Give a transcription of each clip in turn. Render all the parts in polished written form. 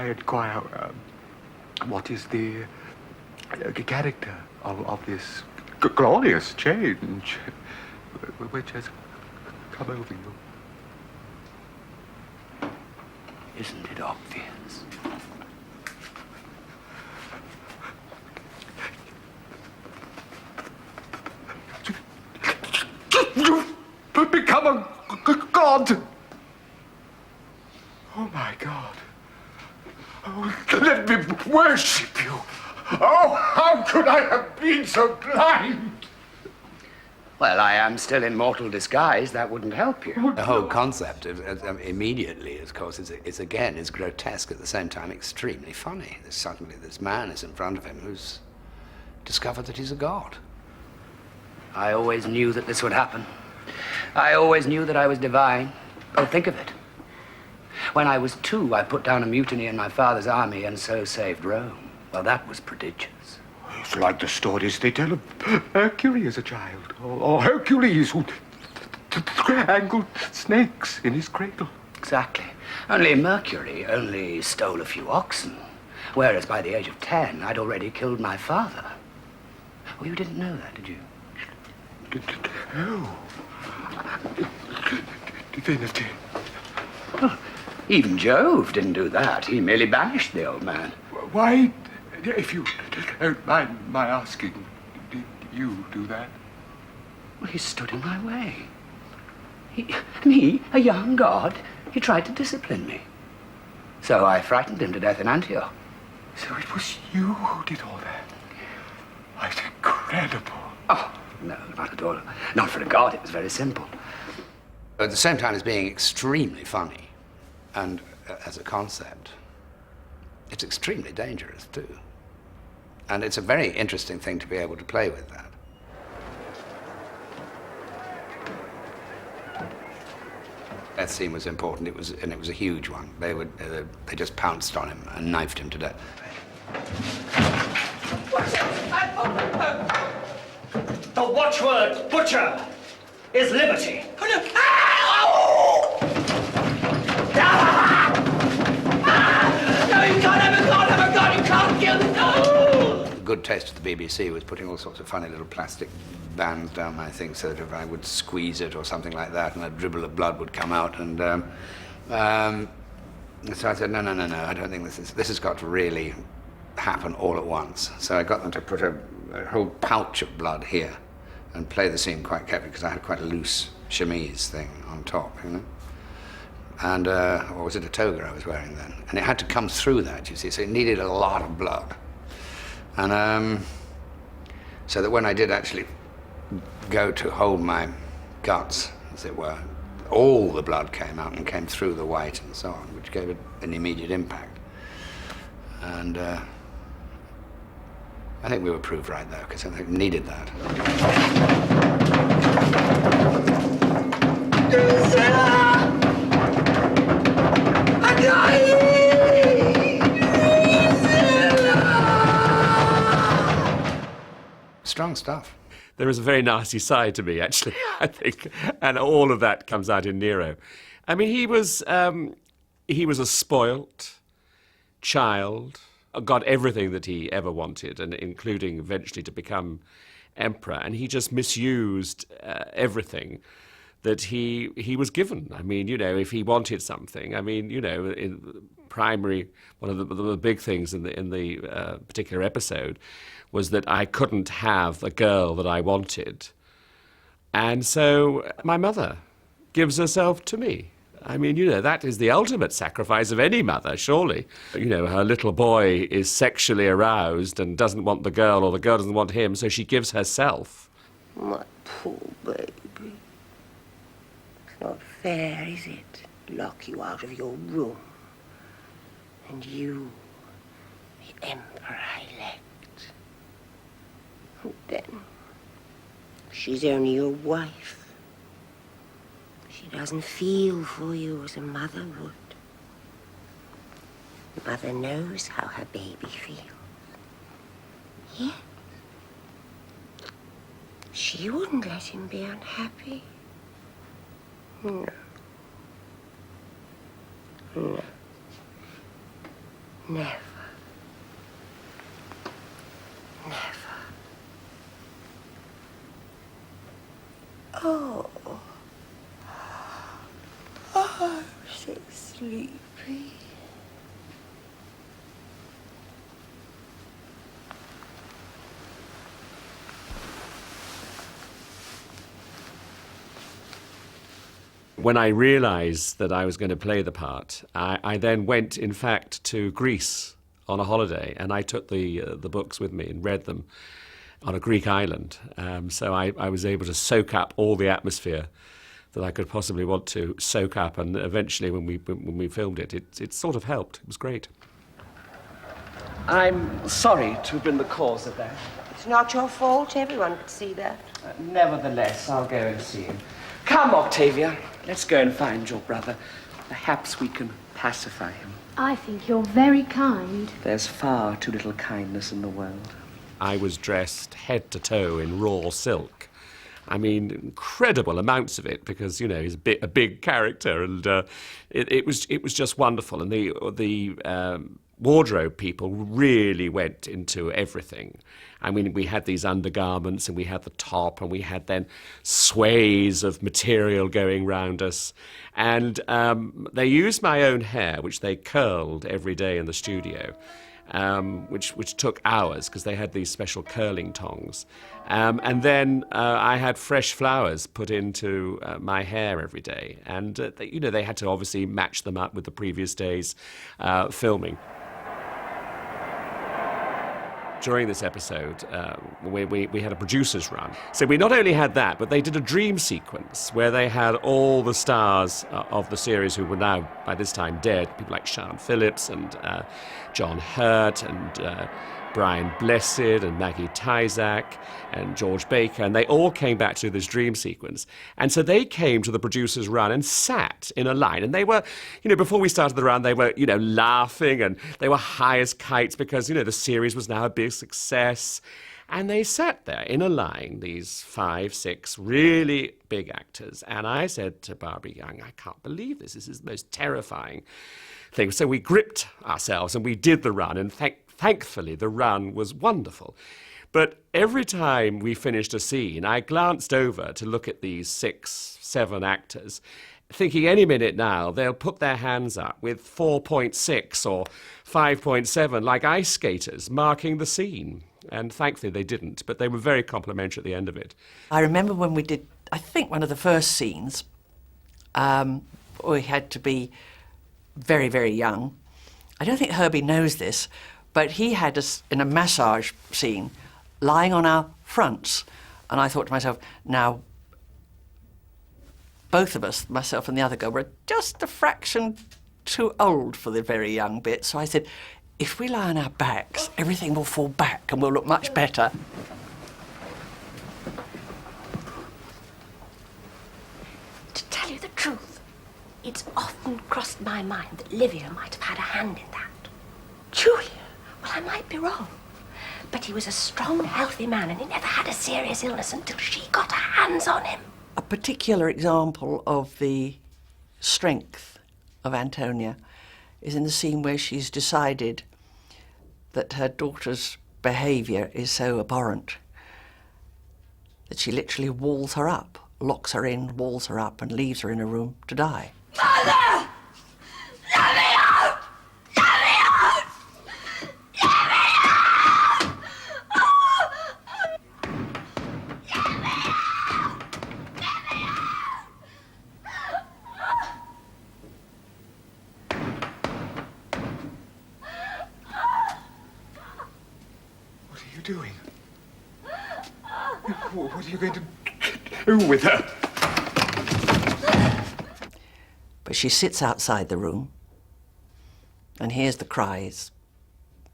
I inquire, what is the character of this glorious change which has come over you? Isn't it obvious? You've become a god! Oh, my God. Oh, let me worship you. Oh, how could I have been so blind? Well, I am still in mortal disguise. That wouldn't help you. The whole concept of, immediately, of course, is again grotesque, at the same time extremely funny. Suddenly this man is in front of him who's discovered that he's a god. I always knew that this would happen. I always knew that I was divine. Oh, think of it. When I was 2, I put down a mutiny in my father's army and so saved Rome. Well, that was prodigious. It's like the stories they tell of Hercules as a child, or Hercules who angled snakes in his cradle. Exactly. Only Mercury only stole a few oxen, whereas by the age of 10, I'd already killed my father. Oh, you didn't know that, did you? No. Divinity. Well, even Jove didn't do that. He merely banished the old man. Why, if you don't mind my asking, did you do that? Well, he stood in my way. Me, a young god, he tried to discipline me. So I frightened him to death in Antioch. So it was you who did all that? That's incredible. Oh, no, not at all. Not for a god, it was very simple. At the same time as being extremely funny, and as a concept, it's extremely dangerous too. And it's a very interesting thing to be able to play with that. That scene was important. It was a huge one. They just pounced on him and knifed him to death. The watchword, butcher, is liberty. Oh, no. No, you can't have a god, you can't kill the god. The good taste of the BBC was putting all sorts of funny little plastic bands down my thing so that if I would squeeze it or something like that and a dribble of blood would come out. And so I said, no, I don't think this has got to really happen all at once. So I got them to put a whole pouch of blood here and play the scene quite carefully because I had quite a loose chemise thing on top, you know. And, or was it a toga I was wearing then? And it had to come through that, you see, so it needed a lot of blood. And so that when I did actually go to hold my guts, as it were, all the blood came out and came through the white and so on, which gave it an immediate impact. And I think we were proved right though, because I think we needed that. Strong stuff. There is a very nasty side to me, actually, I think, and all of that comes out in Nero. I mean, he was a spoilt child, got everything that he ever wanted, and including eventually to become emperor, and he just misused everything that he was given. I mean, you know, if he wanted something, I mean, you know, in primary, one of the big things in the particular episode was that I couldn't have a girl that I wanted. And so my mother gives herself to me. I mean, you know, that is the ultimate sacrifice of any mother, surely. You know, her little boy is sexually aroused and doesn't want the girl, or the girl doesn't want him, so she gives herself. My poor baby. It's not fair, is it? Lock you out of your room. And you, the emperor-elect. And then, she's only your wife. She doesn't feel for you as a mother would. The mother knows how her baby feels. Yet, she wouldn't let him be unhappy. No. No. Never. Never. Oh. Oh, I'm so sleepy. When I realized that I was going to play the part, I then went, in fact, to Greece on a holiday, and I took the books with me and read them on a Greek island. So I was able to soak up all the atmosphere that I could possibly want to soak up, and eventually when we filmed it, it sort of helped. It was great. I'm sorry to have been the cause of that. It's not your fault. Everyone could see that. Nevertheless, I'll go and see him. Come, Octavia. Let's go and find your brother. Perhaps we can pacify him. I think you're very kind. There's far too little kindness in the world. I was dressed head to toe in raw silk. I mean, incredible amounts of it, because, you know, he's a big character, and it was just wonderful. And the wardrobe people really went into everything. I mean, we had these undergarments, and we had the top, and we had then sways of material going round us. And they used my own hair, which they curled every day in the studio, which took hours, because they had these special curling tongs. And then I had fresh flowers put into my hair every day. And, they had to obviously match them up with the previous day's filming. During this episode, we had a producer's run. So we not only had that, but they did a dream sequence where they had all the stars of the series who were now, by this time, dead. People like Sian Phillips and John Hurt and Brian Blessed and Maggie Tyzak and George Baker, and they all came back to this dream sequence. And so they came to the producer's run and sat in a line. And they were, before we started the run, they were, laughing, and they were high as kites because, the series was now a big success. And they sat there in a line, these 5, 6 really big actors. And I said to Barbara Young, I can't believe this. This is the most terrifying thing. So we gripped ourselves and we did the run, and thankfully, the run was wonderful. But every time we finished a scene, I glanced over to look at these 6, 7 actors, thinking any minute now they'll put their hands up with 4.6 or 5.7 like ice skaters marking the scene. And thankfully they didn't, but they were very complimentary at the end of it. I remember when we did, I think, one of the first scenes, we had to be very, very young. I don't think Herbie knows this, but he had us in a massage scene lying on our fronts. And I thought to myself, now, both of us, myself and the other girl, were just a fraction too old for the very young bit. So I said, if we lie on our backs, everything will fall back and we'll look much better. To tell you the truth, it's often crossed my mind that Livia might have had a hand in that. Julia? Well, I might be wrong. But he was a strong, healthy man, and he never had a serious illness until she got her hands on him. A particular example of the strength of Antonia is in the scene where she's decided that her daughter's behaviour is so abhorrent that she literally walls her up, locks her in, walls her up, and leaves her in a room to die. Mother! Let me out! Let me out! Let me out! Oh! Let me out! Let me out! What are you doing? What are you going to do with her? But she sits outside the room and hears the cries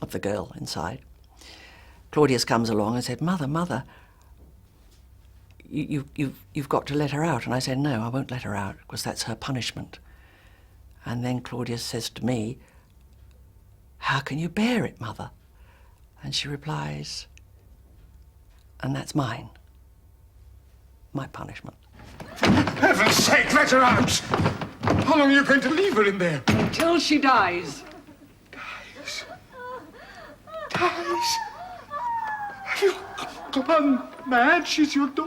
of the girl inside. Claudius comes along and said, Mother, you've got to let her out. And I said, no, I won't let her out, because that's her punishment. And then Claudius says to me, how can you bear it, Mother? And she replies, and that's mine. My punishment. For heaven's sake, let her out! How long are you going to leave her in there? Until she dies. dies. Dies. You've gone mad. She's your daughter.